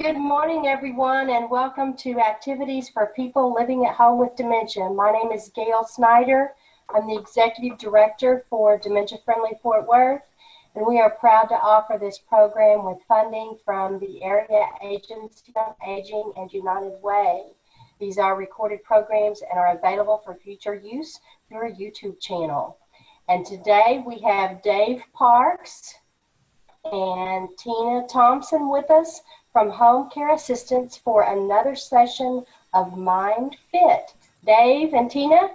Good morning, everyone, and welcome to Activities for People Living at Home with Dementia. My name is Gail Snyder. I'm the Executive Director for Dementia Friendly Fort Worth, and we are proud to offer this program with funding from the Area Agency on Aging and United Way. These are recorded programs and are available for future use through our YouTube channel. And today we have Dave Parks and Tina Thompson with us from Home Care Assistance for another session of Mind Fit. Dave and Tina?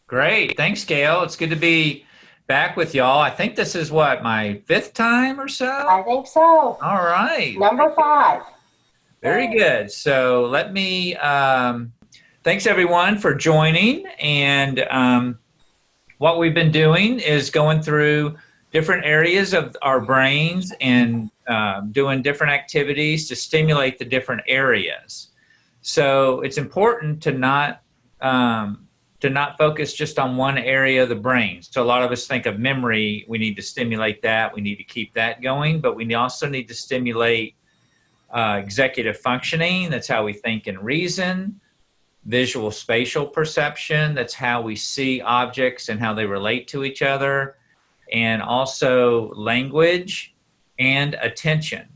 Great. Thanks, Gail. It's good to be back with y'all. I think this is what, my 5th time or so? I think so. All right. Number 5. Very good. So let me, thanks everyone for joining. And what we've been doing is going through different areas of our brains and doing different activities to stimulate the different areas. So it's important to not focus just on one area of the brain. So a lot of us think of memory. We need to stimulate that. We need to keep that going, but we also need to stimulate executive functioning. That's how we think and reason. Visual spatial perception. That's how we see objects and how they relate to each other. And also language and attention.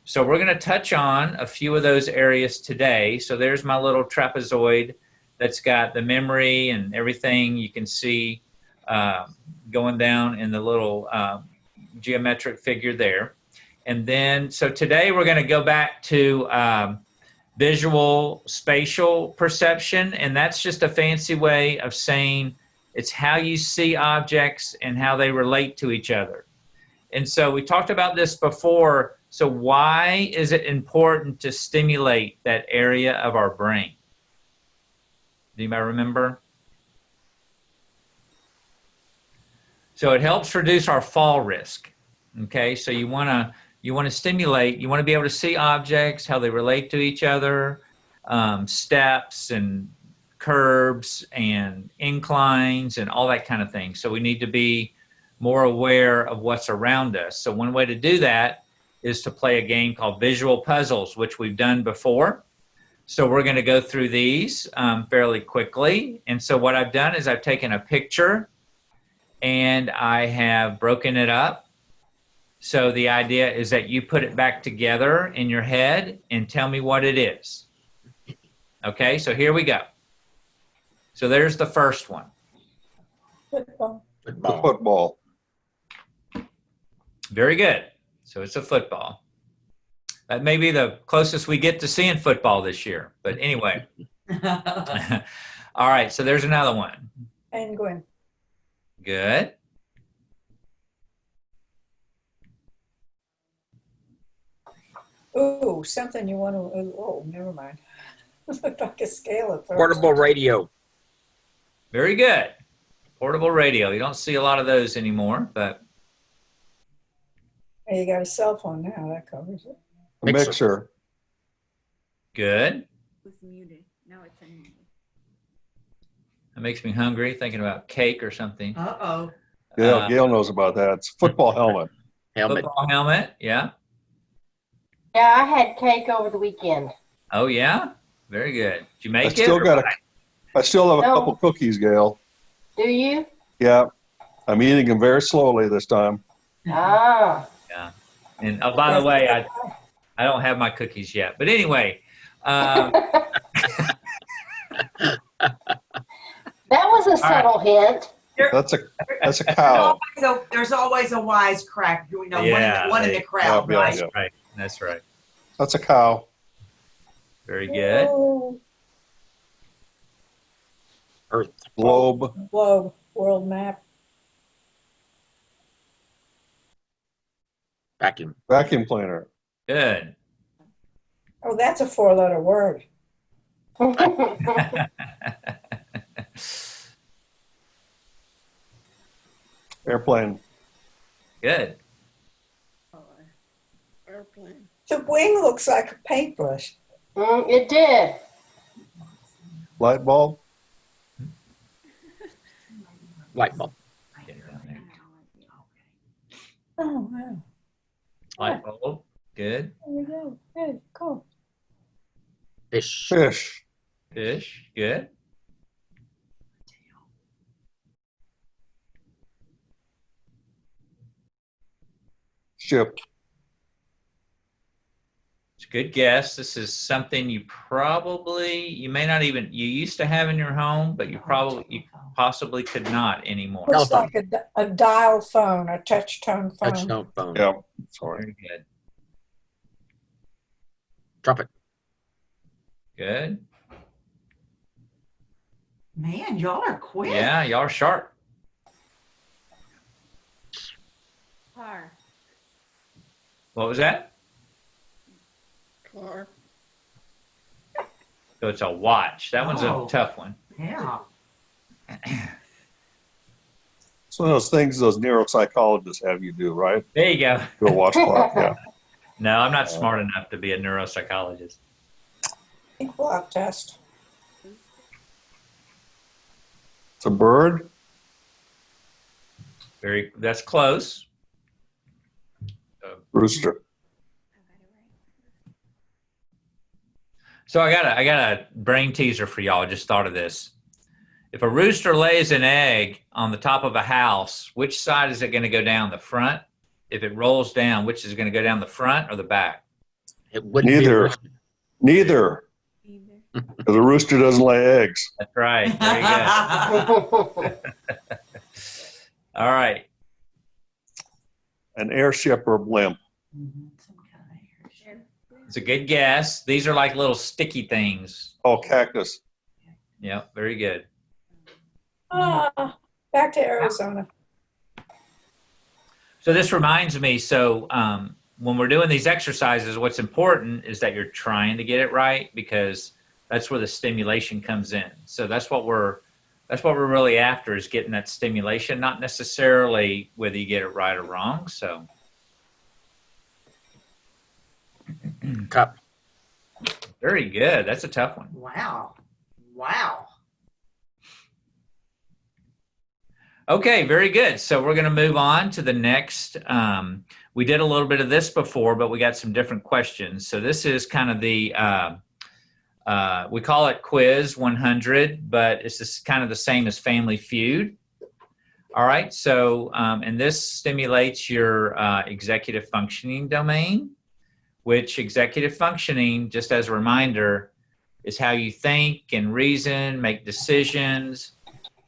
So we're going to touch on a few of those areas today. So there's my little trapezoid that's got the memory and everything you can see going down in the little geometric figure there. And then, so today we're going to go back to visual spatial perception, and that's just a fancy way of saying it's how you see objects and how they relate to each other. And so we talked about this before. So why is it important to stimulate that area of our brain? Do you remember? So it helps reduce our fall risk. Okay, so you want to stimulate. You want to be able to see objects, how they relate to each other, steps and curbs and inclines and all that kind of thing. So we need to be more aware of what's around us. So one way to do that is to play a game called visual puzzles, which we've done before. So we're going to go through these fairly quickly. And so what I've done is I've taken a picture and I have broken it up. So the idea is that you put it back together in your head and tell me what it is. Okay, so here we go. So there's the first one. Football. Football. Very good. So it's a football. That may be the closest we get to seeing football this year. But anyway. All right, so there's another one. Penguin. Good. Ooh, something you want to, oh, never mind. Looked like a scale at first. Portable radio. Very good. Portable radio. You don't see a lot of those anymore, but. Hey, you got a cell phone now, that covers it. A mixer. Good. It was muted. Now it's unmuted. That makes me hungry, thinking about cake or something. Uh-oh. Yeah, Gail knows about that. It's a football helmet. Helmet. Football helmet, yeah. Yeah, I had cake over the weekend. Oh, yeah? Very good. Did you make I it? still got I still have a No. couple cookies, Gail. Do you? Yeah. I'm eating them very slowly this time. Ah. Yeah. And oh, by the way, I don't have my cookies yet. But anyway. That was a subtle hint. That's a cow. There's always a wisecrack, you know, Yeah, one in the crowd, yeah, right? yeah. Right. That's right. That's a cow. Very good. Oh, Earth. Globe. globe, world map. Vacuum. Vacuum cleaner. Good. Oh, that's a 4-letter word. Airplane. Good. Airplane. The wing looks like a paintbrush. It did. Light bulb. Light bulb. Get it down there. Oh, wow. Light bulb. Good. There we go. Good, cool. Fish. Fish. Fish. Good. Ship. It's a good guess. This is something you may not even, you used to have in your home, but you possibly could not anymore. Looks Telephone. like a dial phone, a touch tone phone. Touchtone phone. Yeah. Sorry. Very good. Trumpet. Good. Man, y'all are quick. Yeah, y'all are sharp. Car. What was that? Car. So it's a watch. That one's a Oh. tough one. Yeah. It's one of those things those neuropsychologists have you do, right? There you go. Do a watch clock. Yeah. No, I'm not smart enough to be a neuropsychologist. Ink blot test. It's a bird. That's close. Rooster. So I got a brain teaser for y'all. I just thought of this. If a rooster lays an egg on the top of a house, which side is it going to go down? The front? If it rolls down, which is going to go down, the front or the back? It wouldn't Neither. be. Neither. Because a rooster doesn't lay eggs. That's right. Very good. All right. An airship or blimp. Some kind of airship. It's a good guess. These are like little sticky things. Oh, cactus. Yep. Very good. Back to Arizona. So this reminds me, when we're doing these exercises, what's important is that you're trying to get it right, because that's where the stimulation comes in. So that's what we're really after, is getting that stimulation, not necessarily whether you get it right or wrong. So Cup. very good. That's a tough one. Wow. Wow. Okay, very good. So we're going to move on to the next. We did a little bit of this before, but we got some different questions. So this is kind of the, we call it Quiz 100, but it's just kind of the same as Family Feud. All right, so, and this stimulates your executive functioning domain, which executive functioning, just as a reminder, is how you think and reason, make decisions,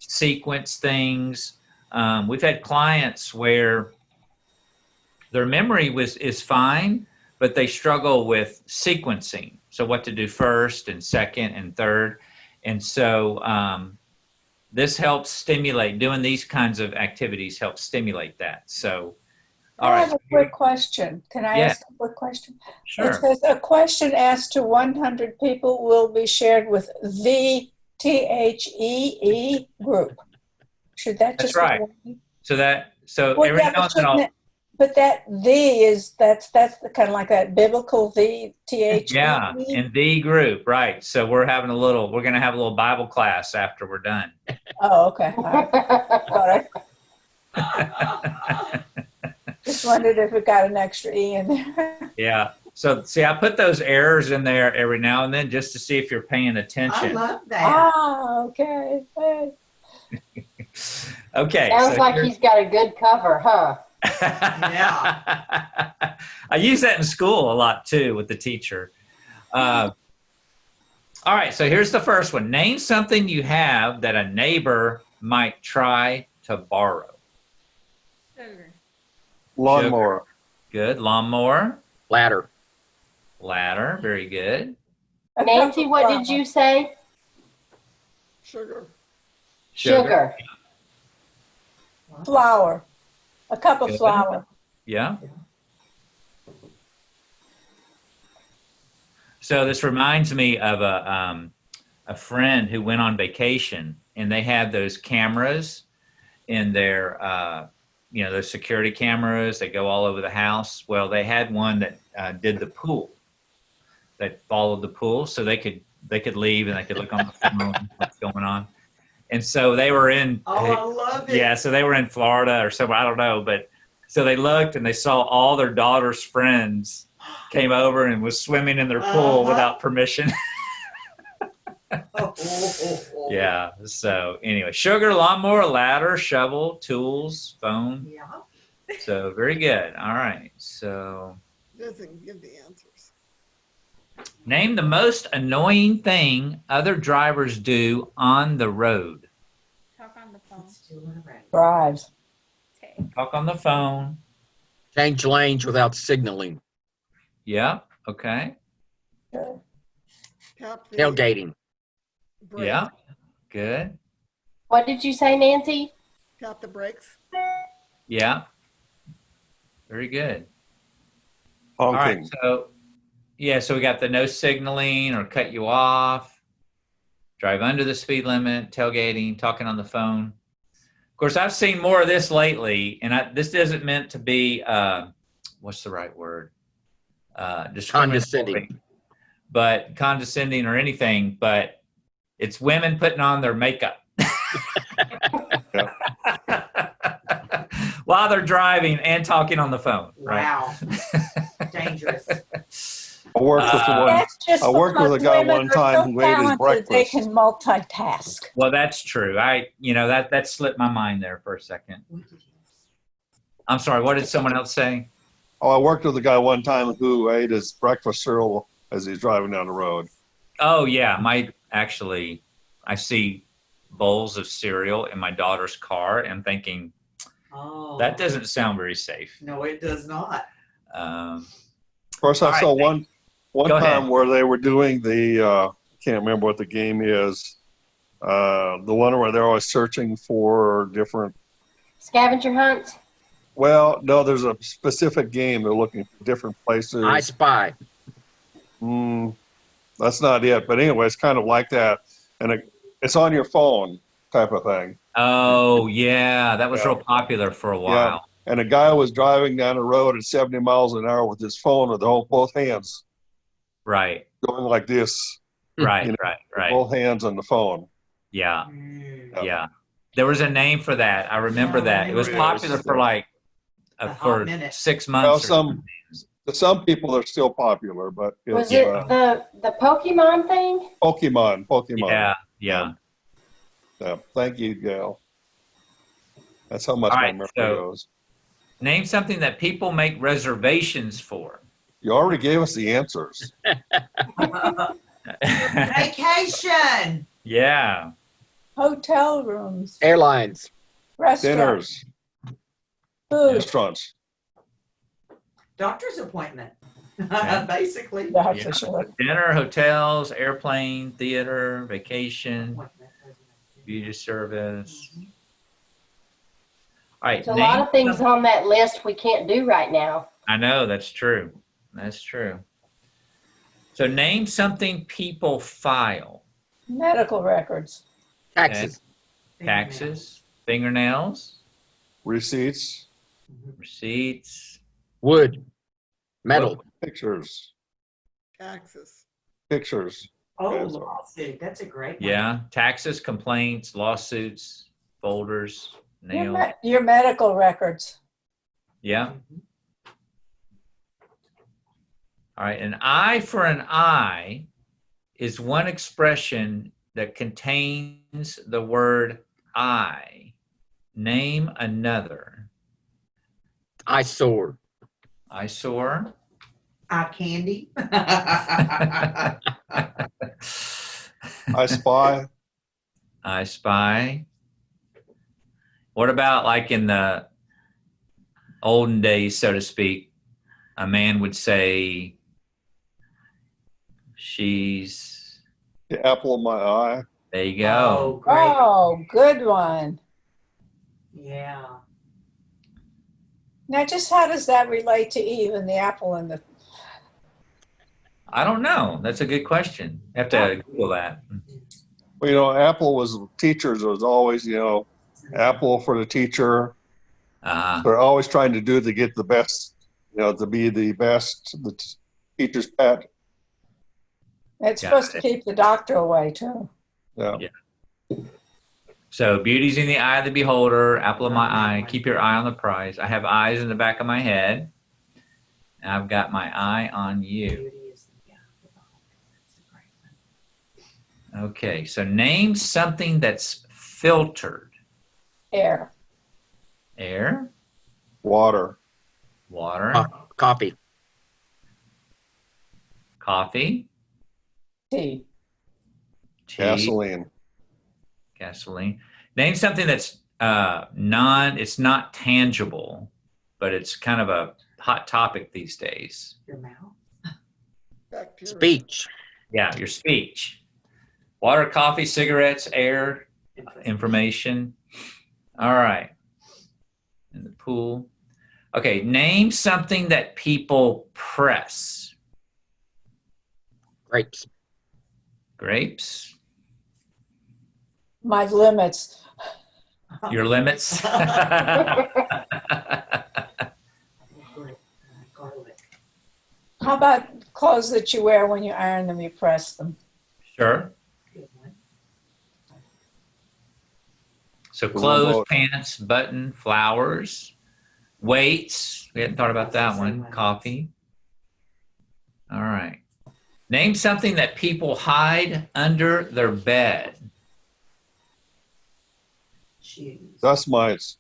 sequence things. We've had clients where their memory is fine, but they struggle with sequencing. So what to do first and second and third. And so this helps stimulate, doing these kinds of activities helps stimulate that. So, all I right. have a quick question. Can I Yeah. ask a quick question? It Sure. says a question asked to 100 people will be shared with the THEE group. Should that That's just right. be one? So Well, every yeah, now but, and then but that the is that's the kind of like that biblical the THEE. yeah, in the group, right. So we're going to have a little Bible class after we're done. Oh, okay. All right. Thought I just wondered if it got an extra E in there. Yeah. So see, I put those errors in there every now and then just to see if you're paying I attention. love that. Okay. Hey. Okay. Sounds so like here- he's got a good cover, huh? Yeah. I use that in school a lot too with the teacher. All right, so here's the first one. Name something you have that a neighbor might try to borrow. Sugar. Lawnmower. Good. Lawnmower. Ladder. Ladder. Very good. Nancy, what did you say? Sugar. Sugar. Flour. A cup of Good. flour. Yeah. So this reminds me of a friend who went on vacation, and they had those cameras in their, those security cameras that go all over the house. Well, they had one that did the pool, that followed the pool, so they could leave and they could look on the phone what's going on. And so they were in. Oh, I love it. Yeah, so they were in Florida or somewhere, I don't know, but so they looked and they saw all their daughter's friends came over and was swimming in their pool Uh-huh. without permission. Yeah. So anyway, sugar, lawnmower, ladder, shovel, tools, phone. Yeah. So very good. All right. So Doesn't give the answers. name the most annoying thing other drivers do on the road. Talk on the phone. Drives. Take. Talk on the phone. Change lanes without signaling. Yeah. Okay. Tap the Tailgating. brake. Yeah. Good. What did you say, Nancy? Tap the brakes. Yeah. Very good. All right. Honking. So, yeah. So we got the no signaling or cut you off, drive under the speed limit, tailgating, talking on the phone. Of course, I've seen more of this lately, and this isn't meant to be, what's the right word? Discriminatory, Condescending. but condescending or anything, but it's women putting on their makeup. While they're driving and talking on the phone. Right? Wow. Dangerous. I worked with the one. That's just I worked with a because guy women one are time so who ate his talented, breakfast. they can multitask. Well, that's true. That slipped my mind there for a second. I'm sorry. What did someone else say? Oh, I worked with a guy one time who ate his breakfast cereal as he's driving down the road. Oh yeah, I see bowls of cereal in my daughter's car and thinking Oh. that doesn't sound very safe. No, it does not. Of course, I All saw right, one Go time ahead. where they were doing the can't remember what the game is. The one where they're always searching for different. Scavenger hunts? Well, no, there's a specific game they're looking for different places. I Spy. That's not it, but anyway, it's kind of like that, and it's on your phone type of thing. Oh yeah, that was Yeah. real popular for a while. And a guy was driving down the road at 70 miles an hour with his phone with both hands Right, going like this, right, You know, right. both hands on the phone. Yeah, Mm. yeah. There was a name for that. I remember Yeah, I that. It was remember popular it. for like A hot for minute. 6 Well, months. some people are still popular, but Was it's, it the Pokemon thing? Pokemon. Yeah. Thank you, Gail. That's how much All my right, memory so- goes. Name something that people make reservations for. You already gave us the answers. Vacation. Yeah. Hotel rooms, Airlines. restaurants, Dinners, food. restaurants. Doctor's appointment. Okay. Basically. Yeah, Yeah. for sure. Dinner, hotels, airplane, theater, vacation, Appointment. beauty service. All right. There's a lot of things on that list we can't do right now. I know, that's true. That's true. So name something people file. Medical records. Taxes. Taxes, fingernails, Receipts, receipts. Wood. Metal. pictures, Taxes. pictures. Oh, Yes. lawsuit. That's a great one. Yeah. Taxes, complaints, lawsuits, folders, Your, nails. your medical records. Yeah. Mhm. All right. An eye for an eye is one expression that contains the word eye. Name another. Eyesore. Eyesore. Eye candy. I spy. I spy. What about like in the olden days, so to speak, a man would say, she's, The apple of my eye. there you Oh, go. great. Oh, good one. Yeah. Now, just how does that relate to Eve and the apple and the? I don't know. That's a good question. I have to Google that. Well, apple was teachers was always, apple for the teacher. They're always trying to do to get the best, to be the best, the teacher's pet. It's Got supposed to it. keep the doctor away too. Yeah. So beauty's in the eye of the beholder, apple of my eye, keep your eye on the prize. I have eyes in the back of my head. And I've got my eye on you. Beauty is- yeah, that's a great Okay, so name something that's filtered. Air. Air, Water. water, Coffee. coffee, Tea. tea, Gasoline. gasoline. Name something that's it's not tangible, but it's kind of a hot topic these days. Your mouth. Bacteria. Speech. Yeah, your speech. Water, coffee, cigarettes, air, information. All right. In the pool. Okay, name something that people press. Grapes. Grapes. My limits. Your limits. Garlic. How about clothes that you wear when you iron them, you press them? Sure. Good one. So Cool clothes, boat. pants, button, flowers, weights. We hadn't thought about that one. Coffee. All right. Name something that people hide under their bed. Shoes. Dust mites.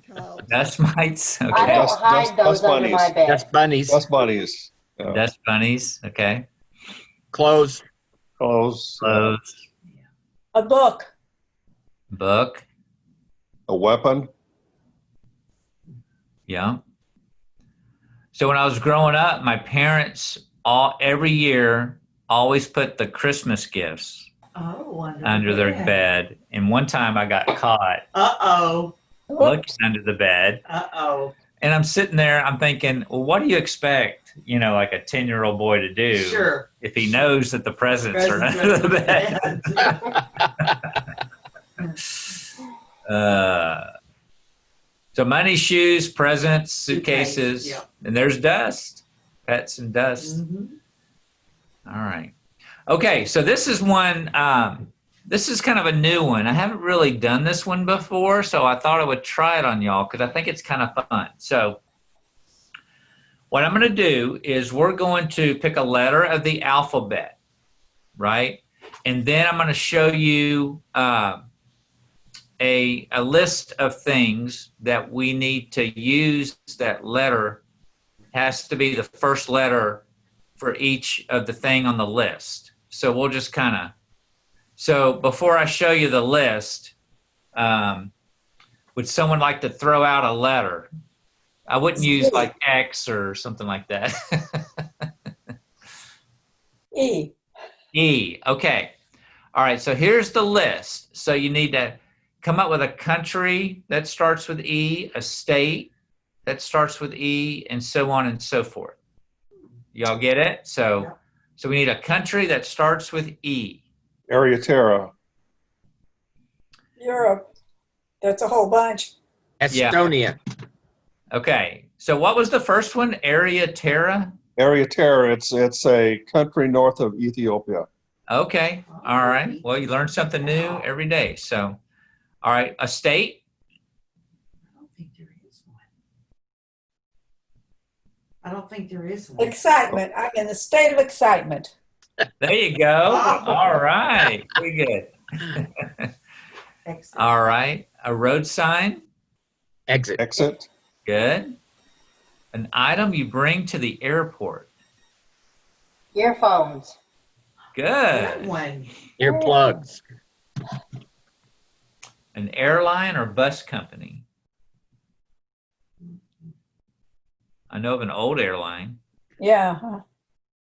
Cows. Dust mites. I Okay. don't Dust- hide dust- those dust under my bunnies. bed. Dust bunnies. Dust bunnies. Yeah. Dust bunnies. Okay. Clothes. Clothes. Clothes. A book. Book. A weapon. Yeah. So when I was growing up, my parents every year always put the Christmas gifts Oh, under their bed. And one time I got caught Uh-oh. looking under the bed. Uh-oh. And I'm sitting there, I'm thinking, well, what do you expect, like a 10-year-old boy to do Sure. if he knows that the presents are under the bed? So money, shoes, presents, suitcases, Suitcase, and there's dust, pets and dust. Mhm. All right. Okay, so this is one, this is kind of a new one. I haven't really done this one before, so I thought I would try it on y'all because I think it's kind of fun. So what I'm going to do is we're going to pick a letter of the alphabet, right? And then I'm going to show you a list of things that we need to use. That letter has to be the first letter for each of the thing on the list. So we'll just so before I show you the list, would someone like to throw out a letter? I wouldn't use like X or something like that. E. E, okay. All right, so here's the list. So you need to come up with a country that starts with E, a state that starts with E, and so on and so forth. Y'all get it? So we need a country that starts with E. Ariatera. Europe. That's a whole bunch. Estonia. Okay, so what was the first one? Ariatera? Ariatera. It's a country north of Ethiopia. Okay, all right. Well, you learn something new every day. So, all right, a state? I don't think there is one. I don't think there is one. Excitement. I'm in a state of excitement. There you go. All right, pretty good. Excellent. All right, a road sign? Exit. Exit. Good. An item you bring to the airport? Earphones. Good Good. one. Earplugs. An airline or bus company? I know of an old airline. Yeah.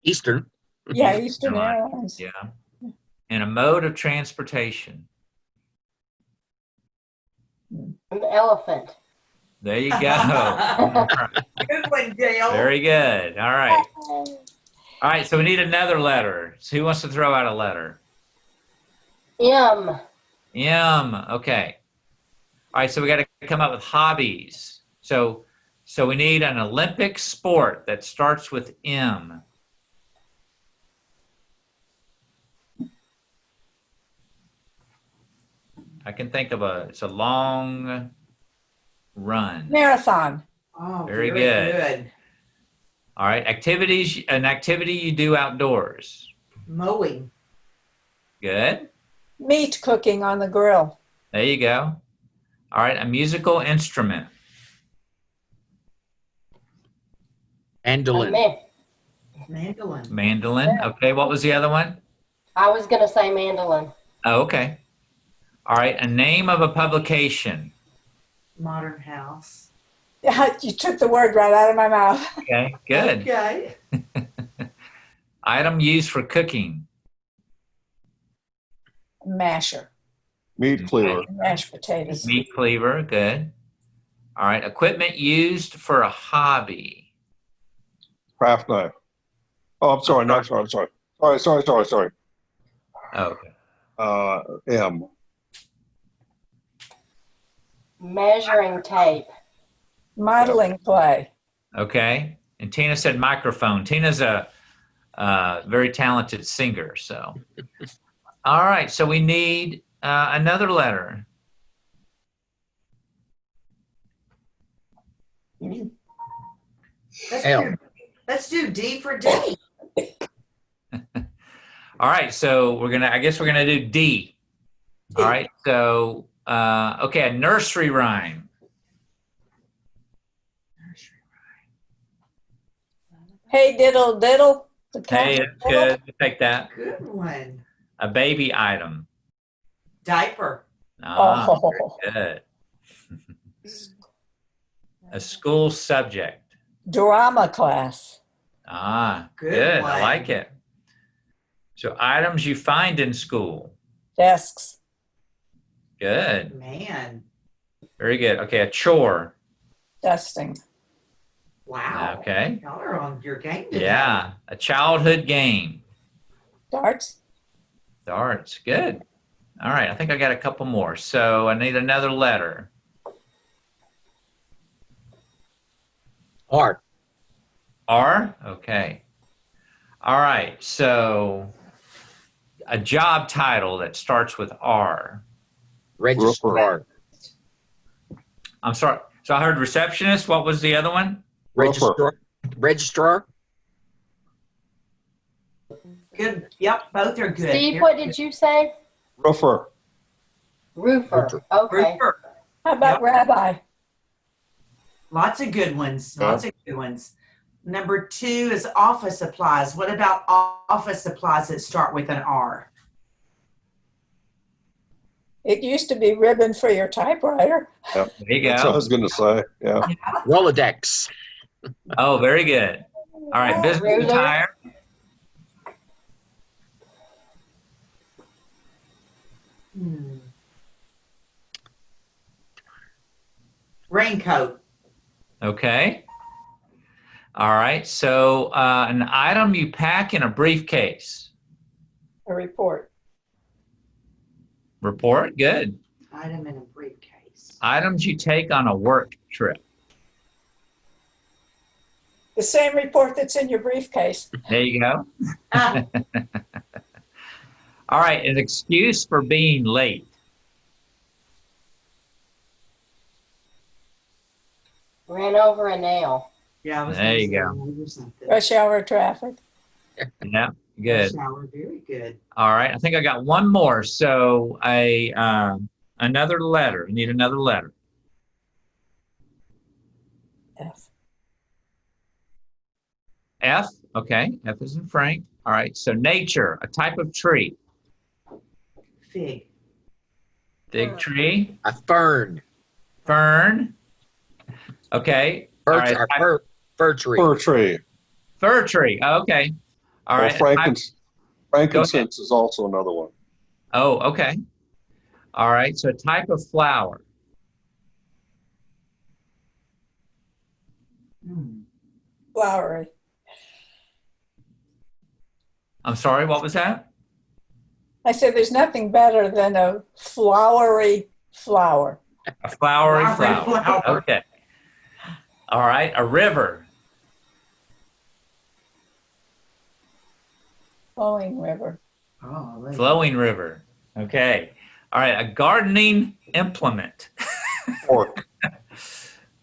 Eastern. Yeah, Eastern Airline. Airlines. Yeah. And a mode of transportation? An elephant. There you go. All right. Good one, Dale. Very good. All right. All right, so we need another letter. So who wants to throw out a letter? M. M. Okay. All right, so we got to come up with hobbies. So we need an Olympic sport that starts with M. I can think of it's a long run. Marathon. Oh, Very good. All right, an activity you do outdoors. Mowing. Good. Meat cooking on the grill. There you go. All right, a musical instrument. Mandolin. Mandolin. Mandolin. Okay, what was the other one? I was going to say mandolin. Oh, okay. All right, a name of a publication. Modern house. Yeah, you took the word right out of my mouth. Okay, good. Okay. Item used for cooking. Masher. Meat cleaver. Mashed potatoes. Meat cleaver, good. All right, equipment used for a hobby. Craft knife. Oh, I'm sorry. No, sorry. Sorry. Okay. M. Measuring tape. Modeling clay. Okay. And Tina said microphone. Tina's a very talented singer, so. All right, so we need another letter. L. Let's do D for D. All right, so I guess we're gonna do D. All right, so, okay, a nursery rhyme. Hey diddle diddle. The Hey, cat that's good. We'll take that. Good one. A baby item. Diaper. Ah, Oh, good. A school subject. drama class. Ah, Good good. one. I like it. So items you find in school. Desks. Good. Man. Very good. Okay, a chore. Dusting. Wow. Okay. Y'all are on your game today. Yeah. A childhood game. Darts. Darts. Good. All right. I think I got a couple more. So I need another letter. R. R? Okay. All right. So a job title that starts with R. Registrar. I'm sorry. So I heard receptionist. What was the other one? Registrar. Registrar. Good. Yep, both are good. Steve, what did you say? Roofer. Roofer. Okay. Roofer. How about rabbi? Lots of good ones. Yeah. Lots of good ones. Number 2 is office supplies. What about office supplies that start with an R? It used to be ribbon for your typewriter. There you That's what I go. was going to say. Yeah. Rolodex. Oh, very good. All right. Business Ruler. attire. Raincoat. Okay. All right. So an item you pack in a briefcase. A report. Report. Good. Item in a briefcase. Items you take on a work trip. The same report that's in your briefcase. There you go. Ah, All right. An excuse for being late. Ran over a nail. yeah, I was There gonna you say go. maybe or something. Rush hour traffic. Yeah. Good. Shower, very good. All right. I think I got one more. So another letter. I need another letter. F. F. Okay. F is in Frank. All right. So nature, a type of tree. Fig. Fig tree. A fern. Fern. Okay. Fir, All right. fir tree. Fir tree. Fir tree. Okay. All right. Frankincense is also another one. Oh, okay. All right. So a type of flower. Flowery. I'm sorry. What was that? I said there's nothing better than a flowery flower. A flowery Flowery flower. flower. Okay. All right. A river. Flowing river. Oh, look. Flowing river. Okay. All right. A gardening implement. Fork.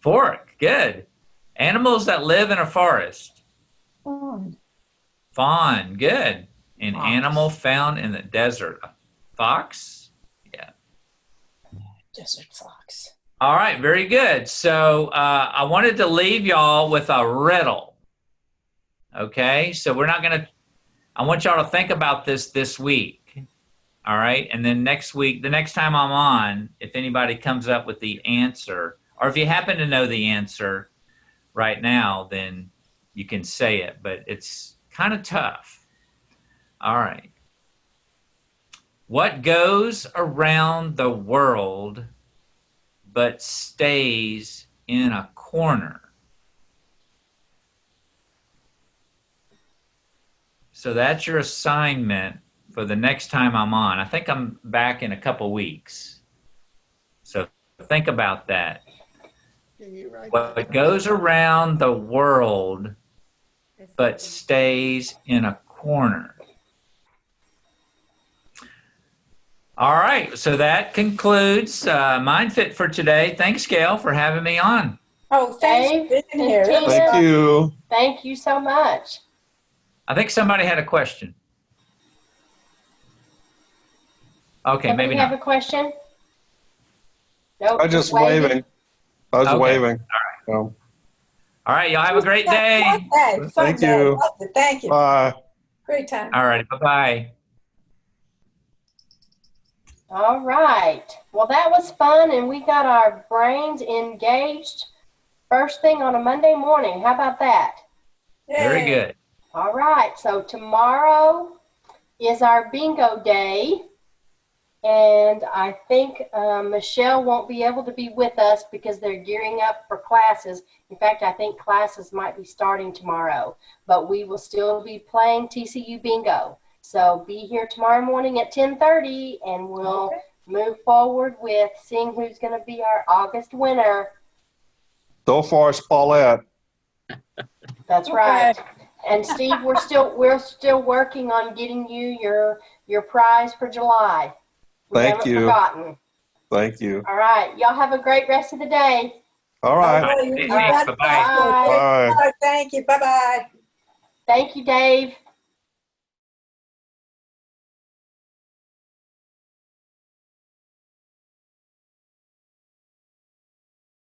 Fork. Good. Animals that live in a forest. Fawn. Fawn. Good. An Fox. animal found in the desert. A fox? Yeah. Desert fox. All right, very good. So I wanted to leave y'all with a riddle. Okay, so we're not going to, I want y'all to think about this week. All right, and then next week, the next time I'm on, if anybody comes up with the answer, or if you happen to know the answer right now, then you can say it, but it's kind of tough. All right. What goes around the world but stays in a corner? So that's your assignment for the next time I'm on. I think I'm back in a couple weeks. So think about that. Can you write What that? goes around the world but stays in a corner? All right, so that concludes MindFit for today. Thanks, Gail, for having me on. Oh, thanks Dave for being here. and That was Tina. Thank you. Thank you so much. I think somebody had a question. Okay, Somebody maybe have not. a question? Nope. I just waving. I was Okay. waving. So, All right, y'all have a great day. Fun day. Fun Thank day. you. Loved it. Thank you. bye. Great time. All right, bye-bye. All right. Well, that was fun, and we got our brains engaged first thing on a Monday morning. How about that? Very Yay. good. All right. So tomorrow is our bingo day, and I think Michelle won't be able to be with us because they're gearing up for classes. In fact, I think classes might be starting tomorrow, but we will still be playing TCU bingo. So be here tomorrow morning at 10:30, and we'll Okay. move forward with seeing who's going to be our August winner. So far, it's Paulette. That's right. And Steve, we're still working on getting you your prize for July. We Thank haven't you. forgotten. Thank you. All right. Y'all have a great rest of the day. All right. Oh, you Thanks. got Bye-bye. that. Bye. Thank you. Bye-bye. Thank you, Dave.